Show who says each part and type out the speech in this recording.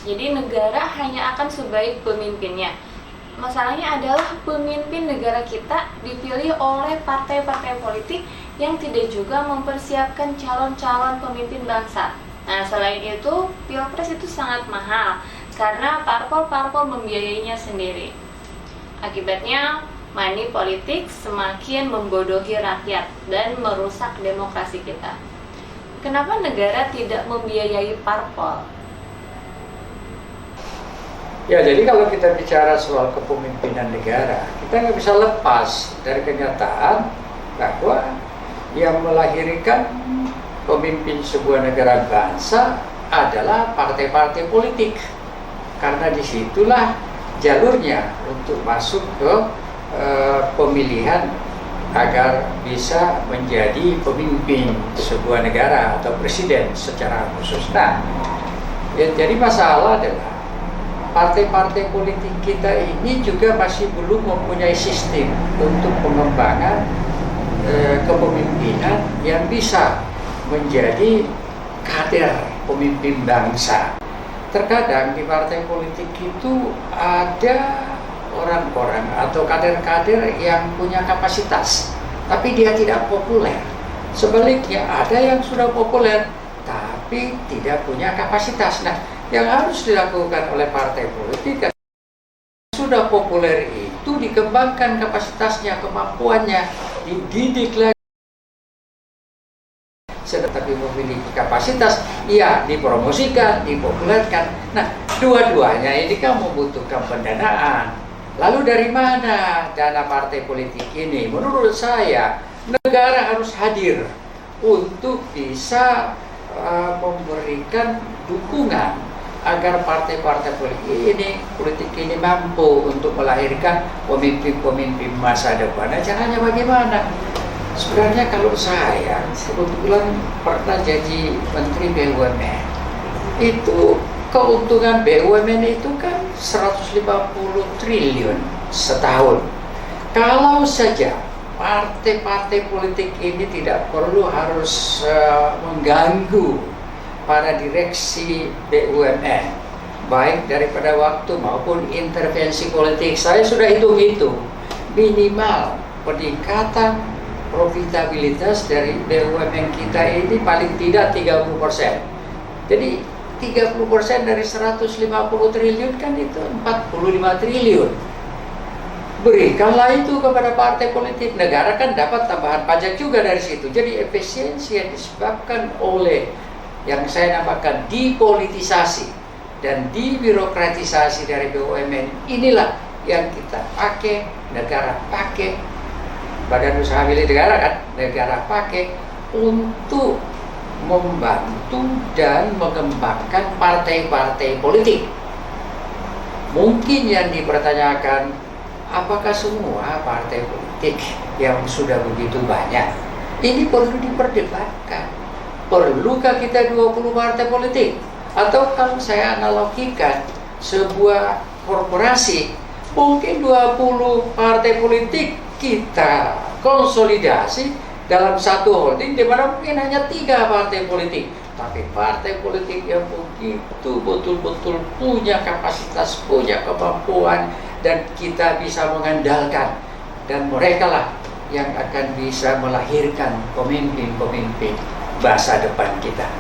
Speaker 1: Jadi negara hanya akan sebaik pemimpinnya. Masalahnya adalah pemimpin negara kita dipilih oleh partai-partai politik yang tidak juga mempersiapkan calon-calon pemimpin bangsa. Nah, selain itu, Pilpres itu sangat mahal karena parpol-parpol membiayainya sendiri. Akibatnya, money politik semakin membodohi rakyat dan merusak demokrasi kita. Kenapa negara tidak membiayai parpol?
Speaker 2: Ya, jadi kalau kita bicara soal kepemimpinan negara, kita nggak bisa lepas dari kenyataan bahwa yang melahirkan pemimpin sebuah negara bangsa adalah partai-partai politik. Karena disitulah jalurnya untuk masuk ke pemilihan agar bisa menjadi pemimpin sebuah negara atau presiden secara khusus. Nah, jadi masalah adalah partai-partai politik kita ini juga masih belum mempunyai sistem untuk pengembangan kepemimpinan yang bisa menjadi kader pemimpin bangsa. Terkadang di partai politik itu ada orang-orang atau kader-kader yang punya kapasitas, tapi dia tidak populer. Sebaliknya ada yang sudah populer, tapi tidak punya kapasitas. Nah, yang harus dilakukan oleh partai politik sudah populer itu dikembangkan kapasitasnya, kemampuannya, dididik lagi. Tetapi memiliki kapasitas, ya dipromosikan, dipopulerkan. Nah, dua-duanya ini kan membutuhkan pendanaan. Lalu dari mana dana partai politik ini? Menurut saya, negara harus hadir untuk bisa memberikan dukungan agar partai-partai politik ini mampu untuk melahirkan pemimpin-pemimpin masa depan. Nah, caranya bagaimana? Sebenarnya kalau saya kebetulan pernah jadi Menteri BUMN, itu keuntungan BUMN itu kan 150 triliun setahun. Kalau saja partai-partai politik ini tidak perlu harus mengganggu para direksi BUMN, baik daripada waktu maupun intervensi politik. Saya sudah hitung-hitung minimal peningkatan profitabilitas dari BUMN kita ini paling tidak 30%. Jadi 30% dari 150 triliun kan itu 45 triliun. Berikanlah itu kepada partai politik. Negara kan dapat tambahan pajak juga dari situ. Jadi efisiensi yang disebabkan oleh yang saya namakan dipolitisasi dan dibirokratisasi dari BUMN, inilah yang kita pakai, negara pakai, Badan Usaha Milik Negara kan, negara pakai untuk membantu dan mengembangkan partai-partai politik. Mungkin yang dipertanyakan, apakah semua partai politik yang sudah begitu banyak ini perlu diperdebatkan? Perlukah kita 20 partai politik? Atau kalau saya analogikan sebuah korporasi, mungkin 20 partai politik kita konsolidasi dalam satu holding di mana mungkin hanya 3 partai politik, tapi partai politik yang begitu betul-betul punya kapasitas, punya kemampuan, dan kita bisa mengandalkan, dan mereka lah yang akan bisa melahirkan pemimpin-pemimpin masa depan kita.